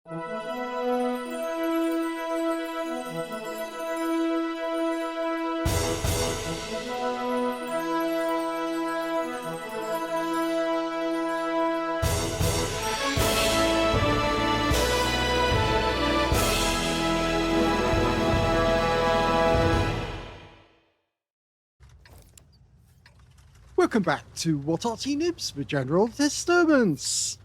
Welcome back to What Arty Noobs for General Disturbance.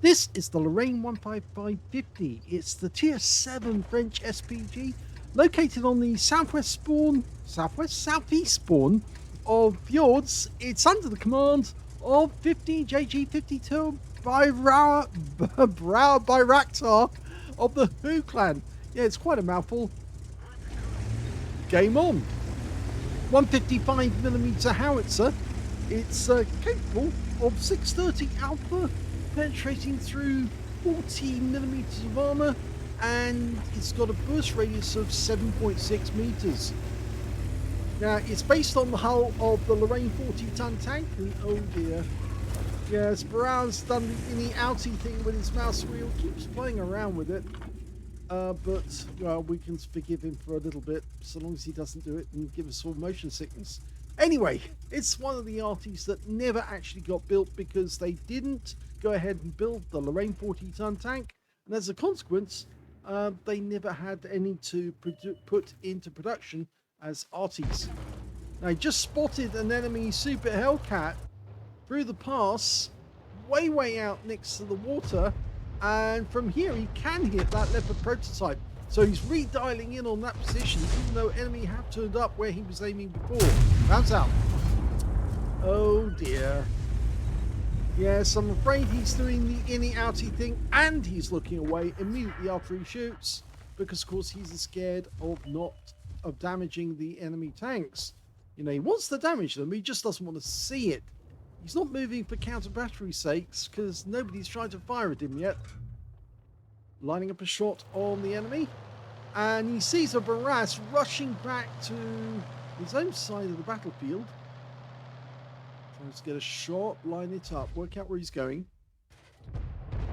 This is the Lorraine 15550. It's the Tier 7 French SPG located on the southeast spawn of Fjords. It's under the command of 50 JG52 Bayraktar of the Hu clan. Yeah, it's quite a mouthful. Game on. 155mm howitzer. It's capable of 630 alpha, penetrating through 40mm of armor, and it's got a burst radius of 7.6 meters. Now, it's based on the hull of the Lorraine 40-ton tank, and oh dear. Yes, Brown's done the outie thing with his mouse wheel, keeps playing around with it. But, well, we can forgive him for a little bit, so long as he doesn't do it and give us all motion sickness. Anyway, it's one of the Artys that never actually got built because they didn't go ahead and build the Lorraine 40-ton tank, and as a consequence, they never had any to put into production as Artys. Now, I just spotted an enemy Super Hellcat through the pass, way out next to the water, and from here he can hit that Leopard prototype. So he's redialing in on that position, even though enemy have turned up where he was aiming before. Bounce out. Oh dear. Yes, I'm afraid he's doing the inny-outy thing, and he's looking away immediately after he shoots, because of course he's scared of damaging the enemy tanks. You know, he wants to damage them, he just doesn't want to see it. He's not moving for counter battery sakes, because nobody's tried to fire at him yet. Lining up a shot on the enemy, and he sees a Barras rushing back to his own side of the battlefield. Tries to get a shot, line it up, work out where he's going.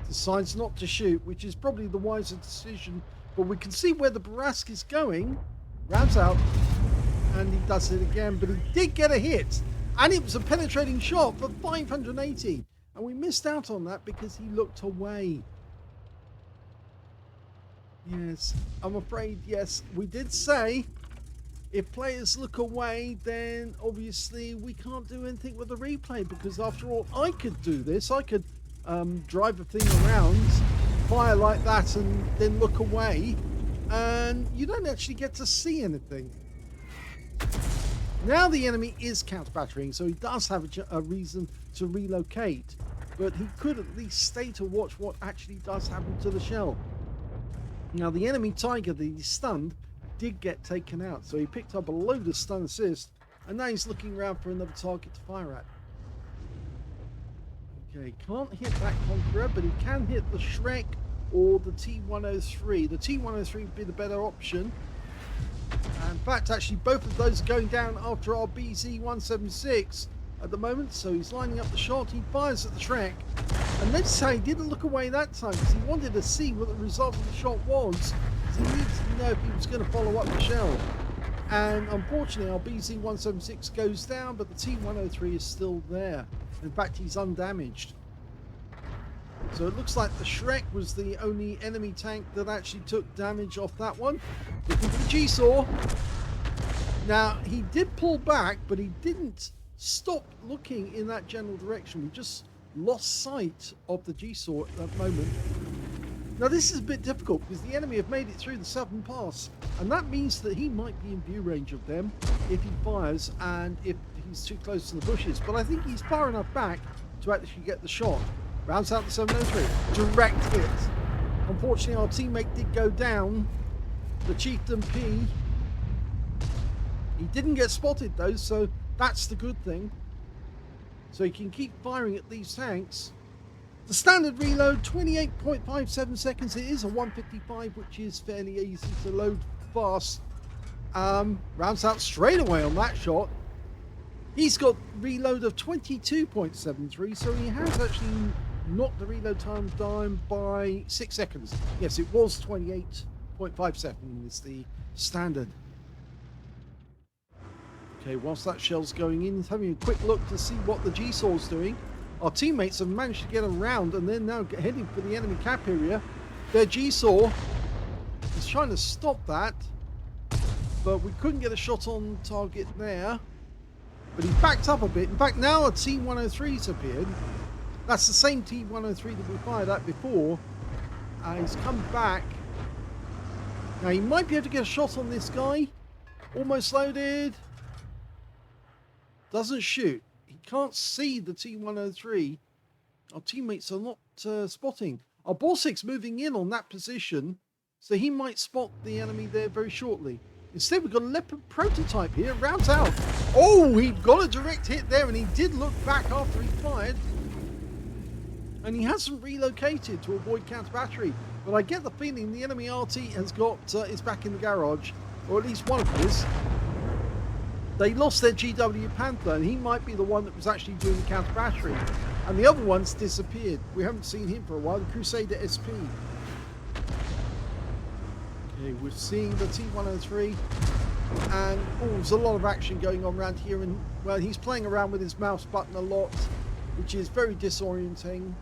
Decides not to shoot, which is probably the wiser decision, but we can see where the Barras is going. Rounds out, and he does it again, but he did get a hit, and it was a penetrating shot for 580, and we missed out on that because he looked away. Yes, I'm afraid, yes, we did say if players look away, then obviously we can't do anything with the replay, because after all, I could do this. I could drive the thing around, fire like that, and then look away, and you don't actually get to see anything. Now the enemy is counter-battering, so he does have a reason to relocate, but he could at least stay to watch what actually does happen to the shell. Now, the enemy Tiger that he stunned did get taken out, so he picked up a load of stun assist, and now he's looking around for another target to fire at. Okay, can't hit that Conqueror, but he can hit the Shrek or the T103. The T103 would be the better option. And in fact, actually, both of those are going down after our BZ176 at the moment, so he's lining up the shot. He fires at the Shrek, and let's say he didn't look away that time because he wanted to see what the result of the shot was. He needed to know if he was going to follow up the shell, and unfortunately our BZ176 goes down, but the T103 is still there. In fact, he's undamaged. So it looks like the Shrek was the only enemy tank that actually took damage off that one. Looking for the G-Saw. Now, he did pull back, but he didn't stop looking in that general direction. We just lost sight of the G-Saw at that moment. Now, this is a bit difficult because the enemy have made it through the southern pass, and that means that he might be in view range of them if he fires and if he's too close to the bushes. But I think he's far enough back to actually get the shot. Rounds out the 703. Direct hit. Unfortunately, our teammate did go down. The Chieftain P. He didn't get spotted though, so that's the good thing. So he can keep firing at these tanks. The standard reload, 28.57 seconds. It is a 155, which is fairly easy to load fast. Rounds out straight away on that shot. He's got reload of 22.73, so he has actually knocked the reload time down by 6 seconds. Yes, it was 28.5 seconds, the standard. Okay, whilst that shell's going in, having a quick look to see what the G-Saw's doing. Our teammates have managed to get around and they're now heading for the enemy cap area. Their G-Saw is trying to stop that, but we couldn't get a shot on target there. But he backed up a bit. In fact, now a T-103's appeared. That's the same T-103 that we fired at before. He's come back. Now, he might be able to get a shot on this guy. Almost loaded. Doesn't shoot. He can't see the T-103. Our teammates are not spotting. Our Borsik's moving in on that position, so he might spot the enemy there very shortly. Instead, we've got a Leopard prototype here. Rounds out. Oh, he got a direct hit there, and he did look back after he fired. And he hasn't relocated to avoid counter battery. But I get the feeling the enemy Arty has got is back in the garage, or at least one of his. They lost their GW Panther, and he might be the one that was actually doing the counter battery. And the other one's disappeared. We haven't seen him for a while. The Crusader SP. Okay, we're seeing the T-103. And there's a lot of action going on around here. And well, he's playing around with his mouse button a lot, which is very disorienting.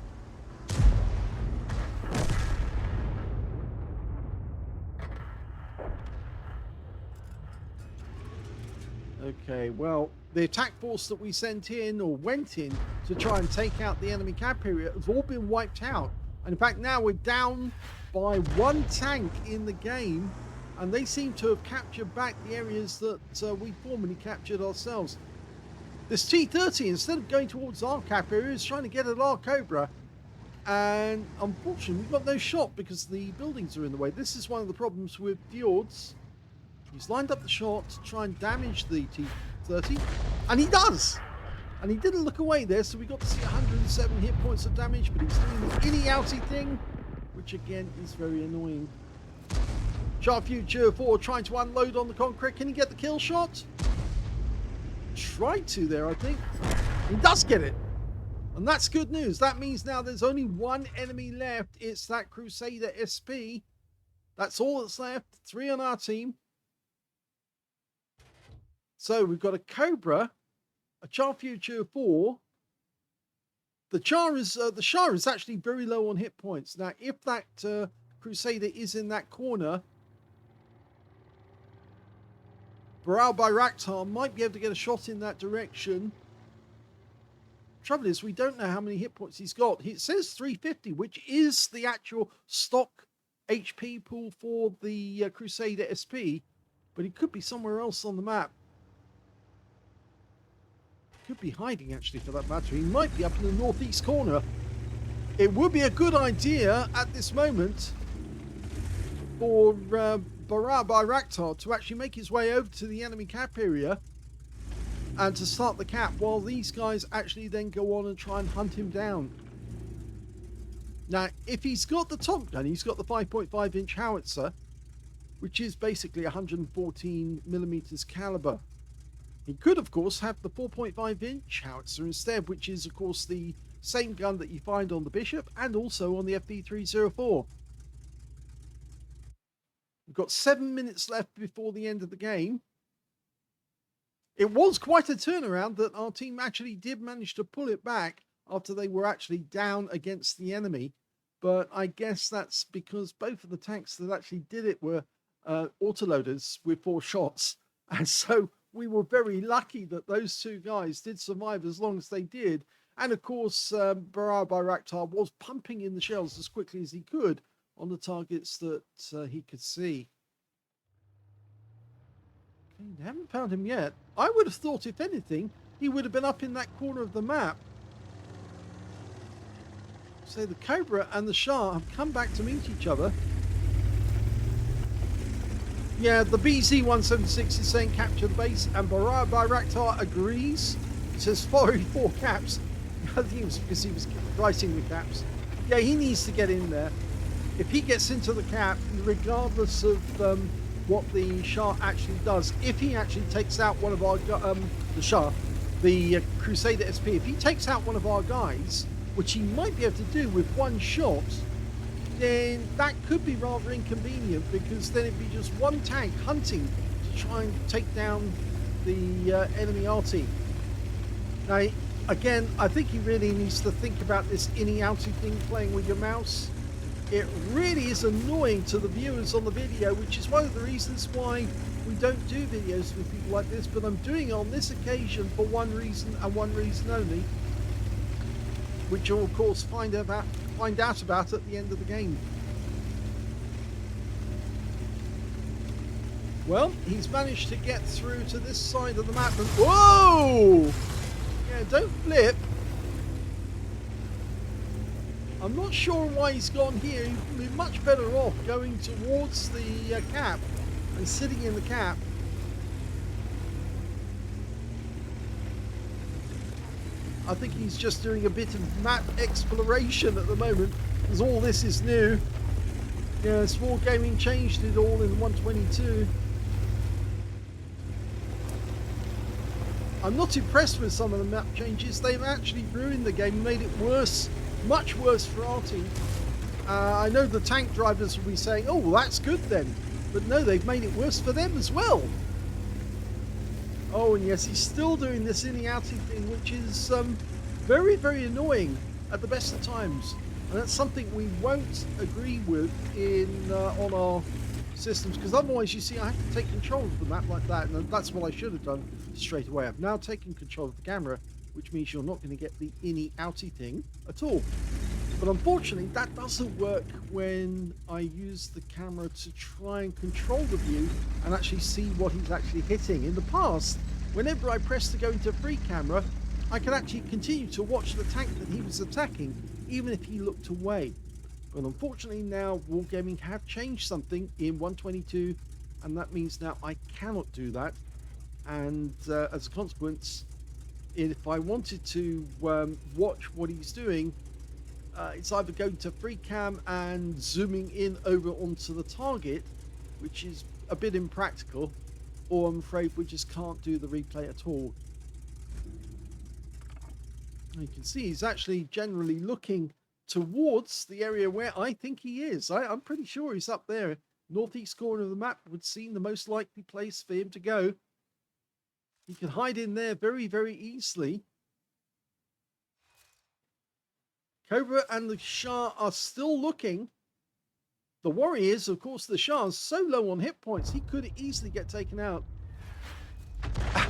Okay, well, the attack force that we sent in or went in to try and take out the enemy cap area has all been wiped out. And in fact, now we're down by one tank in the game, and they seem to have captured back the areas that we formerly captured ourselves. This T-30, instead of going towards our cap area, is trying to get at our Cobra. And unfortunately, we've got no shot because the buildings are in the way. This is one of the problems with Fjords. He's lined up the shot to try and damage the T-30, and he does! And he didn't look away there, so we got to see 107 hit points of damage, but he's doing the inny-outy thing, which again is very annoying. Sharp Future 4 trying to unload on the concrete. Can he get the kill shot? Tried to there, I think. He does get it. And that's good news. That means now there's only one enemy left. It's that Crusader SP. That's all that's left. 3 on our team. So we've got a Cobra, a Char Future 4. The Char is actually very low on hit points. Now, if that Crusader is in that corner, Baral Bayraktar might be able to get a shot in that direction. Trouble is, we don't know how many hit points he's got. It says 350, which is the actual stock HP pool for the Crusader SP, but he could be somewhere else on the map. Could be hiding, actually, for that matter. He might be up in the northeast corner. It would be a good idea at this moment for Baral Bayraktar to actually make his way over to the enemy cap area and to start the cap, while these guys actually then go on and try and hunt him down. Now, if he's got the top gun, he's got the 5.5 inch howitzer, which is basically 114 millimeters caliber. He could, of course, have the 4.5 inch howitzer instead, which is, of course, the same gun that you find on the Bishop and also on the FD304. We've got 7 minutes left before the end of the game. It was quite a turnaround that our team actually did manage to pull it back after they were actually down against the enemy. But I guess that's because both of the tanks that actually did it were autoloaders with 4 shots. And so we were very lucky that those 2 guys did survive as long as they did. And of course, Baral Bayraktar was pumping in the shells as quickly as he could on the targets that he could see. Okay, they haven't found him yet. I would have thought, if anything, he would have been up in that corner of the map. So the Cobra and the Shah have come back to meet each other. Yeah, the BZ-176 is saying capture the base, and Baral Bayraktar agrees. It says fire 4 caps. I think it was because he was writing the caps. Yeah, he needs to get in there. If he gets into the cap, regardless of what the Shah actually does, if he actually takes out one of our the Shah, the Crusader SP, if he takes out one of our guys, which he might be able to do with one shot, then that could be rather inconvenient, because then it'd be just one tank hunting to try and take down the enemy Arty. Now, again, I think he really needs to think about this inny-outy thing playing with your mouse. It really is annoying to the viewers on the video, which is one of the reasons why we don't do videos with people like this, but I'm doing it on this occasion for one reason and one reason only, which you'll of course find out about at the end of the game. Well, he's managed to get through to this side of the map and whoa! Yeah, don't flip. I'm not sure why he's gone here. He'd be much better off going towards the cap and sitting in the cap. I think he's just doing a bit of map exploration at the moment, because all this is new. Yeah, Small Gaming changed it all in 122. I'm not impressed with some of the map changes. They've actually ruined the game, made it worse, much worse for Arty. I know the tank drivers will be saying, oh, well, that's good then. But no, they've made it worse for them as well. Oh, and yes, he's still doing this inny-outy thing, which is very, very annoying at the best of times. And that's something we won't agree with in on our systems, because otherwise, you see, I have to take control of the map like that, and that's what I should have done straight away. I've now taken control of the camera, which means you're not going to get the inny-outy thing at all. But unfortunately, that doesn't work when I use the camera to try and control the view and actually see what he's actually hitting. In the past, whenever I pressed to go into free camera, I could actually continue to watch the tank that he was attacking, even if he looked away. But unfortunately now, Wargaming have changed something in 122, and that means now I cannot do that. And as a consequence, if I wanted to watch what he's doing, it's either going to free cam and zooming in over onto the target, which is a bit impractical, or I'm afraid we just can't do the replay at all. You can see he's actually generally looking towards the area where I think he is. I'm pretty sure he's up there. Northeast corner of the map would seem the most likely place for him to go. He can hide in there very, very easily. Cobra and the Shah are still looking. The worry is, of course, the Shah's so low on hit points, he could easily get taken out.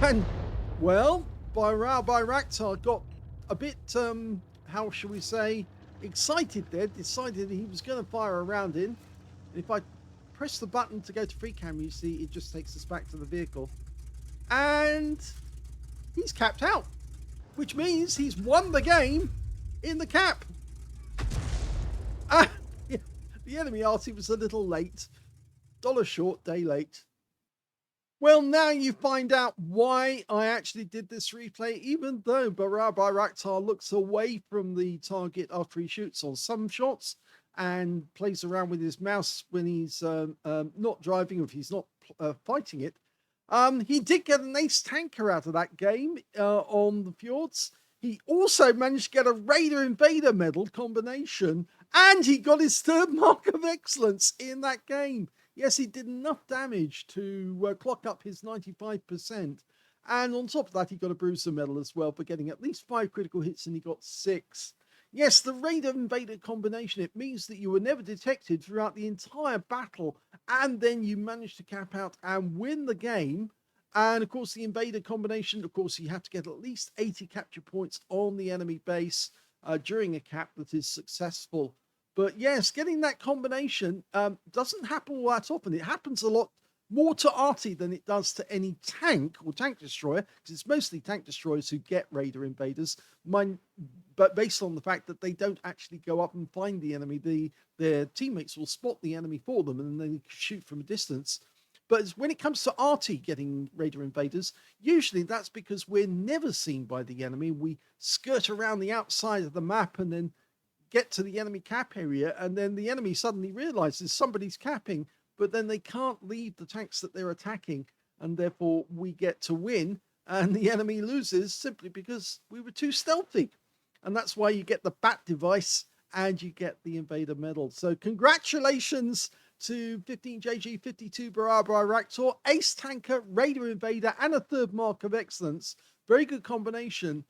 And, well, Bayraktar got a bit, how shall we say, excited there, decided he was going to fire a round in. And if I press the button to go to free cam, you see it just takes us back to the vehicle. And he's capped out, which means he's won the game in the cap. Yeah, the enemy Arty was a little late. $1 short, day late. Well, now you find out why I actually did this replay, even though Bayraktar looks away from the target after he shoots on some shots and plays around with his mouse when he's not driving, or if he's not fighting it. He did get an ace tanker out of that game on the Fjords. He also managed to get a Raider Invader medal combination, and he got his third mark of excellence in that game. Yes, he did enough damage to clock up his 95%. And on top of that, he got a Bruiser medal as well for getting at least 5 critical hits, and he got 6. Yes, the Raider Invader combination, it means that you were never detected throughout the entire battle, and then you managed to cap out and win the game. And of course, the Invader combination, of course, you have to get at least 80 capture points on the enemy base during a cap that is successful. But yes, getting that combination doesn't happen all that often. It happens a lot more to Arty than it does to any tank or tank destroyer, because it's mostly tank destroyers who get Raider Invaders. But based on the fact that they don't actually go up and find the enemy, their teammates will spot the enemy for them and then shoot from a distance. But when it comes to Arty getting Raider Invaders, usually that's because we're never seen by the enemy. We skirt around the outside of the map and then get to the enemy cap area, and then the enemy suddenly realizes somebody's capping, but then they can't leave the tanks that they're attacking, and therefore we get to win, and the enemy loses simply because we were too stealthy. and that's why you get the bat device and you get the Invader medal. So congratulations to 15JG, 52 Barabara Raptor, Ace Tanker, Raider Invader, and a third mark of excellence. Very good combination.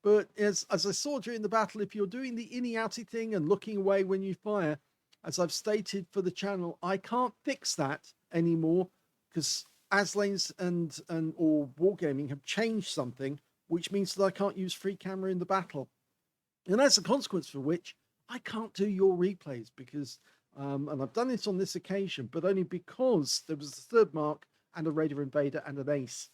But as I saw during the battle, if you're doing the inny-outy thing and looking away when you fire, as I've stated for the channel, I can't fix that anymore because Aslains and or Wargaming have changed something, which means that I can't use free camera in the battle. And as a consequence for which, I can't do your replays because, and I've done this on this occasion, but only because there was a third mark and a Raider Invader and an ace.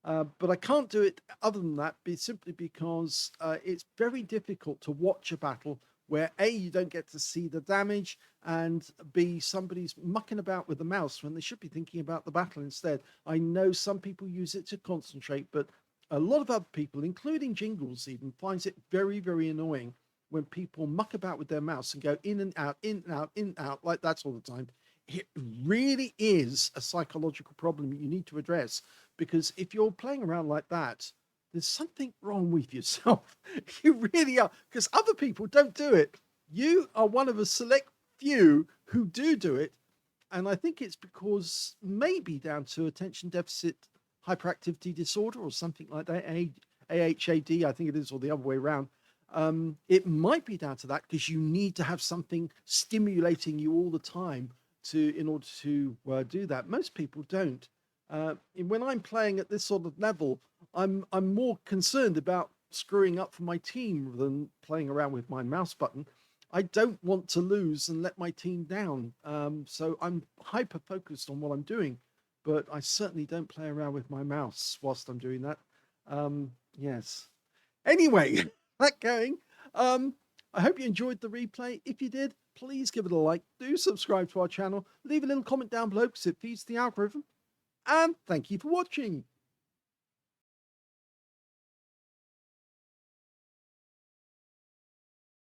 But I can't do it other than that, simply because it's very difficult to watch a battle where A, you don't get to see the damage, and B, somebody's mucking about with the mouse when they should be thinking about the battle instead. I know some people use it to concentrate, but a lot of other people, including Jingles even, finds it very, very annoying when people muck about with their mouse and go in and out, in and out, in and out, like that all the time. It really is a psychological problem you need to address, because if you're playing around like that, there's something wrong with yourself. You really are, because other people don't do it. You are one of a select few who do it. And I think it's because maybe down to attention deficit hyperactivity disorder or something like that, AHAD, I think it is, or the other way around. It might be down to that because you need to have something stimulating you all the time in order to do that. Most people don't. When I'm playing at this sort of level, I'm more concerned about screwing up for my team than playing around with my mouse button. I don't want to lose and let my team down. So I'm hyper focused on what I'm doing, but I certainly don't play around with my mouse whilst I'm doing that. Yes. Anyway, that going. I hope you enjoyed the replay. If you did, please give it a like. Do subscribe to our channel. Leave a little comment down below because it feeds the algorithm. And thank you for watching.